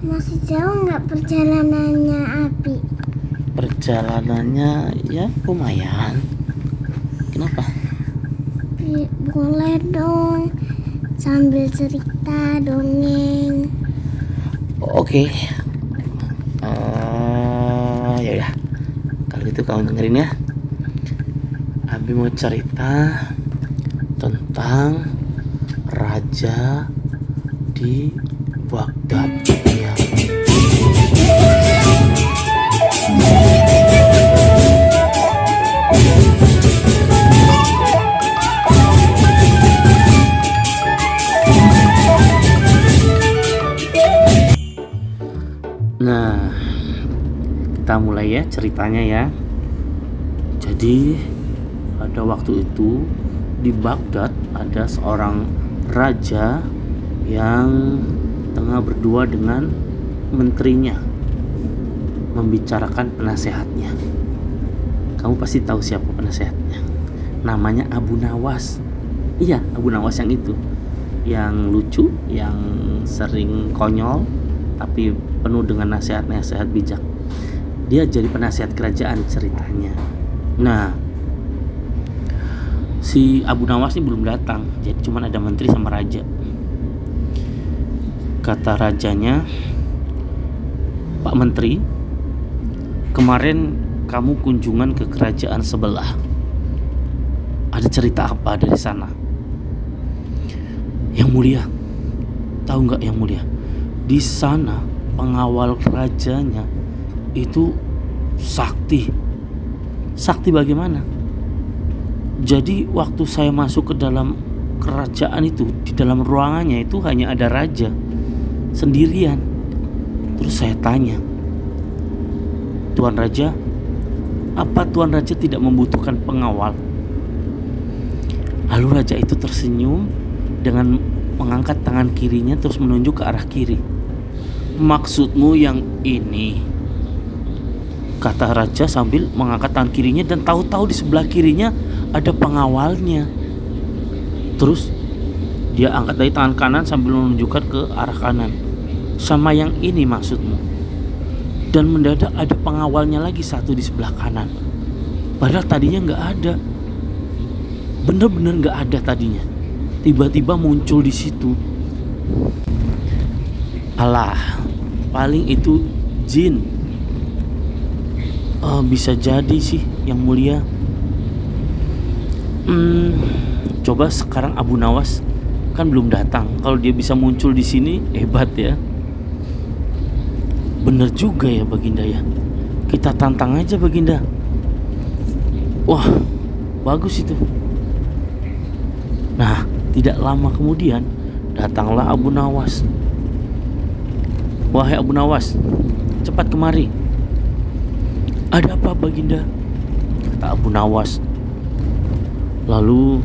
Masih jauh nggak perjalanannya, Abi? Perjalanannya ya lumayan. Kenapa? Boleh dong, sambil cerita dongeng. Oke. Ya udah. Kalau gitu kamu dengerin ya. Abi mau cerita tentang raja di Baghdad ya. Nah, kita mulai ya ceritanya ya. Jadi pada waktu itu di Baghdad ada seorang raja yang tengah berdua dengan menterinya membicarakan penasehatnya. Kamu pasti tahu siapa penasehatnya. Namanya Abu Nawas. Iya, Abu Nawas yang itu. Yang lucu, yang sering konyol, tapi penuh dengan nasihat-nasihat bijak. Dia jadi penasihat kerajaan ceritanya. Nah, si Abu Nawas ini belum datang, jadi cuma ada menteri sama raja. Kata rajanya, Pak Menteri, kemarin kamu kunjungan ke kerajaan sebelah. Ada cerita apa dari sana? Yang mulia, tahu nggak yang mulia? Di sana pengawal rajanya itu sakti. Sakti bagaimana? Jadi waktu saya masuk ke dalam kerajaan itu, di dalam ruangannya itu hanya ada raja sendirian. Terus saya tanya, Tuan Raja, apa Tuan Raja tidak membutuhkan pengawal? Lalu raja itu tersenyum dengan mengangkat tangan kirinya terus menunjuk ke arah kiri. Maksudmu yang ini? Kata raja sambil mengangkat tangan kirinya, dan tahu-tahu di sebelah kirinya ada pengawalnya. Terus dia angkat dari tangan kanan sambil menunjukkan ke arah kanan. Sama yang ini maksudmu? Dan mendadak ada pengawalnya lagi satu di sebelah kanan. Padahal tadinya nggak ada. Bener-bener nggak ada tadinya. Tiba-tiba muncul di situ. Alah, paling itu jin. Bisa jadi sih yang mulia. Coba sekarang Abu Nawas kan belum datang. Kalau dia bisa muncul di sini, hebat ya. Bener juga ya Baginda ya. Kita tantang aja Baginda. Wah, bagus itu. Nah, tidak lama kemudian datanglah Abu Nawas. Wahai Abu Nawas, cepat kemari. Ada apa Baginda? Kata Abu Nawas. Lalu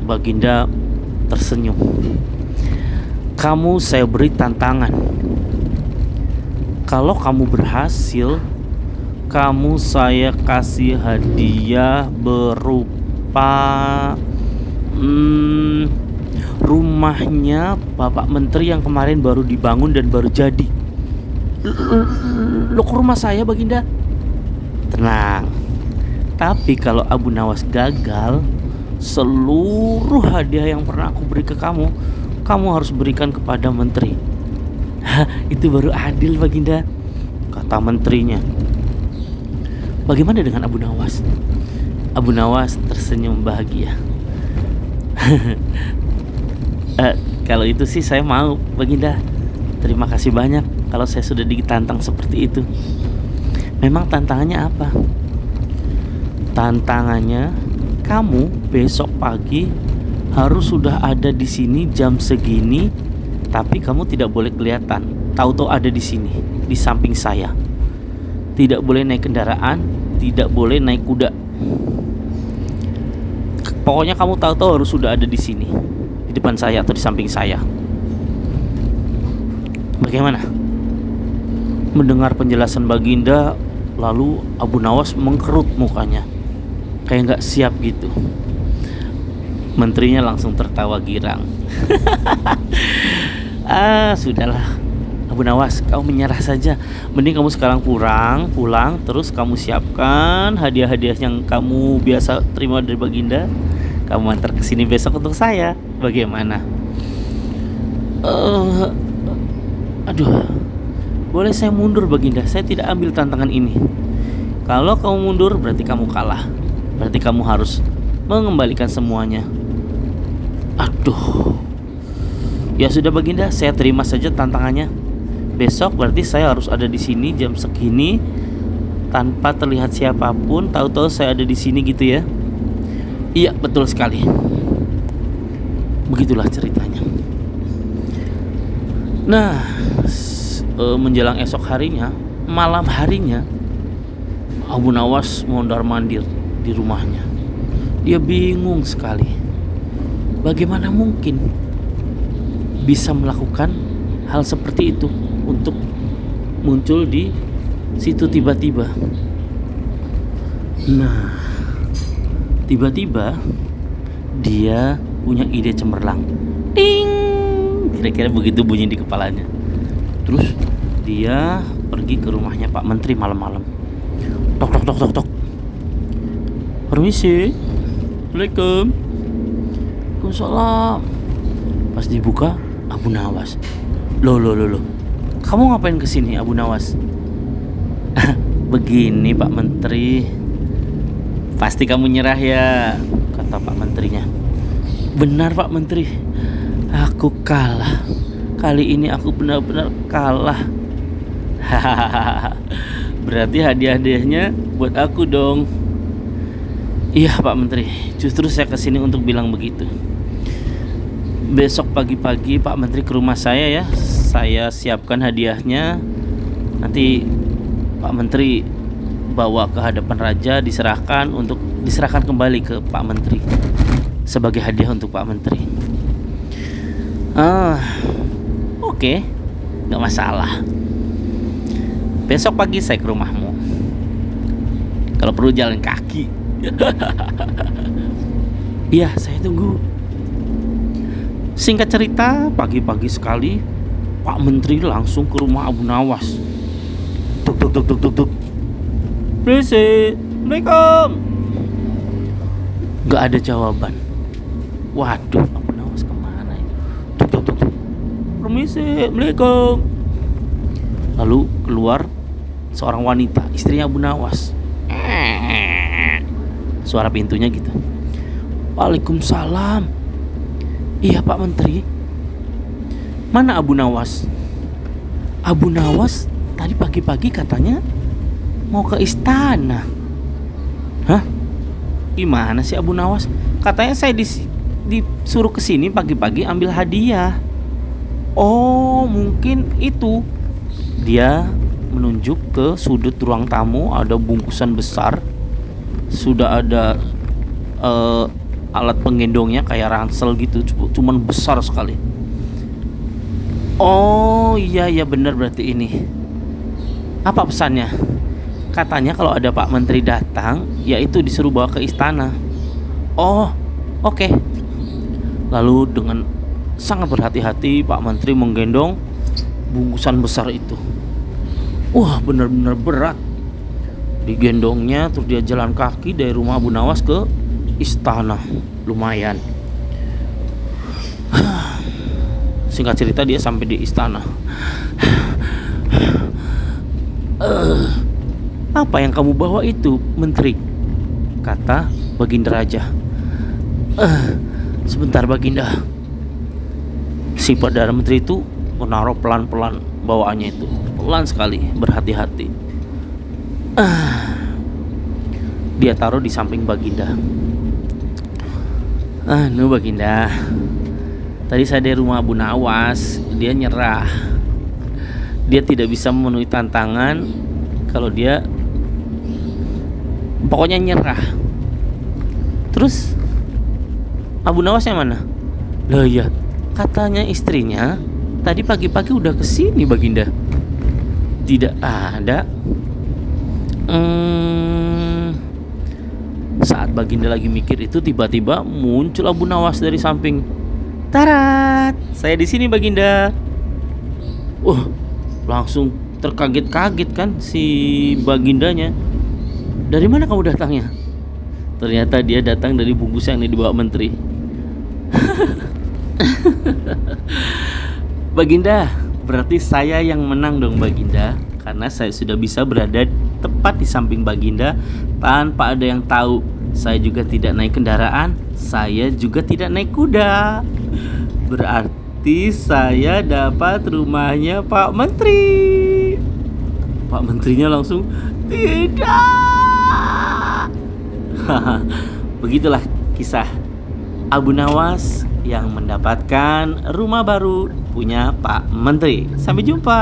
Baginda tersenyum. Kamu saya beri tantangan. Kalau kamu berhasil, kamu saya kasih hadiah berupa rumahnya Bapak Menteri yang kemarin baru dibangun dan baru jadi. Lo ke rumah saya Baginda? Tenang. Tapi kalau Abu Nawas gagal, seluruh hadiah yang pernah aku beri ke kamu, kamu harus berikan kepada menteri. Hah, itu baru adil Baginda, kata menterinya. Bagaimana dengan Abu Nawas? Abu Nawas tersenyum bahagia. Kalau itu sih saya mau Baginda. Terima kasih banyak kalau saya sudah ditantang seperti itu. Memang tantangannya apa? Tantangannya kamu besok pagi harus sudah ada di sini jam segini, tapi kamu tidak boleh kelihatan. Tahu-tahu ada di sini, di samping saya. Tidak boleh naik kendaraan, tidak boleh naik kuda. Pokoknya kamu tahu-tahu harus sudah ada di sini, di depan saya atau di samping saya. Bagaimana? Mendengar penjelasan Baginda, lalu Abu Nawas mengkerut mukanya, kayak nggak siap gitu. Menterinya langsung tertawa girang. Sudahlah, Abu Nawas, kamu menyerah saja. Mending kamu sekarang pulang, terus kamu siapkan hadiah-hadiah yang kamu biasa terima dari Baginda. Kamu antar ke sini besok untuk saya. Bagaimana? Eh, aduh, boleh saya mundur Baginda? Saya tidak ambil tantangan ini. Kalau kamu mundur berarti kamu kalah. Berarti kamu harus mengembalikan semuanya. Aduh. Ya sudah Baginda, saya terima saja tantangannya. Besok berarti saya harus ada di sini jam segini tanpa terlihat siapapun. Tahu-tahu saya ada di sini gitu ya? Iya, betul sekali. Begitulah ceritanya. Nah, menjelang esok harinya, malam harinya, Abu Nawas mondar-mandir di rumahnya. Dia bingung sekali. Bagaimana mungkin bisa melakukan hal seperti itu untuk muncul di situ tiba-tiba. Nah, tiba-tiba dia punya ide cemerlang. Ding! Kira-kira begitu bunyi di kepalanya. Terus dia pergi ke rumahnya Pak Menteri malam-malam. Tok tok tok tok tok. Permisi. Assalamualaikum. Waalaikumsalam. Pas dibuka, Abu Nawas. Loh. Kamu ngapain kesini Abu Nawas? Begini Pak Menteri. Pasti kamu nyerah ya, kata Pak Menterinya. Benar Pak Menteri, aku kalah. Kali ini aku benar-benar kalah. Hahaha. Berarti hadiah-hadiahnya buat aku dong. Iya Pak Menteri, justru saya kesini untuk bilang begitu. Besok pagi-pagi Pak Menteri ke rumah saya ya. Saya siapkan hadiahnya. Nanti Pak Menteri bawa ke hadapan raja, diserahkan kembali ke Pak Menteri sebagai hadiah untuk Pak Menteri. Oke, nggak masalah. Besok pagi saya ke rumahmu. Kalau perlu jalan kaki. Iya, saya tunggu. Singkat cerita, pagi-pagi sekali Pak Menteri langsung ke rumah Abu Nawas. Tuk tuk tuk tuk tuk tuk. Assalamualaikum. Gak ada jawaban. Waduh, Abu Nawas kemana ini? Tuk tuk tuk tuk. Permisi, Assalamualaikum. Lalu keluar seorang wanita, istrinya Abu Nawas. Suara pintunya gitu. Waalaikumsalam. Iya Pak Menteri. Mana Abu Nawas? Abu Nawas tadi pagi-pagi katanya mau ke istana. Hah? Gimana sih Abu Nawas? Katanya saya disuruh kesini pagi-pagi ambil hadiah. Oh, mungkin itu. Dia menunjuk ke sudut ruang tamu, ada bungkusan besar. Sudah ada alat penggendongnya kayak ransel gitu, cuman besar sekali. Oh iya benar, berarti ini. Apa pesannya? Katanya kalau ada Pak Menteri datang, yaitu disuruh bawa ke istana. Oh, oke. Lalu dengan sangat berhati-hati Pak Menteri menggendong bungkusan besar itu. Wah, benar-benar berat. Digendongnya, terus dia jalan kaki dari rumah Abu Nawas ke istana. Lumayan. Singkat cerita dia sampai di istana. Apa yang kamu bawa itu, Menteri? Kata Baginda Raja. Sebentar Baginda. Si Perdana Menteri itu menaruh pelan-pelan bawaannya itu. Pelan sekali, berhati-hati. Dia taruh di samping Baginda. Baginda, tadi saya dari rumah Abu Nawas. Dia nyerah. Dia tidak bisa memenuhi tantangan. Kalau dia pokoknya nyerah. Terus Abu Nawasnya mana? Lah ya, katanya istrinya tadi pagi-pagi udah kesini Baginda. Tidak ada. Saat Baginda lagi mikir itu, tiba-tiba muncul Abu Nawas dari samping. Tarat, saya di sini Baginda. Langsung terkaget-kaget kan si Bagindanya. Dari mana kamu datangnya? Ternyata dia datang dari bungkus yang dibawa menteri. Baginda, berarti saya yang menang dong Baginda, karena saya sudah bisa berada tepat di samping Baginda tanpa ada yang tahu. Saya juga tidak naik kendaraan, saya juga tidak naik kuda. Berarti saya dapat rumahnya Pak Menteri. Pak Menterinya langsung, tidak. Begitulah kisah Abu Nawas yang mendapatkan rumah baru punya Pak Menteri. Sampai jumpa.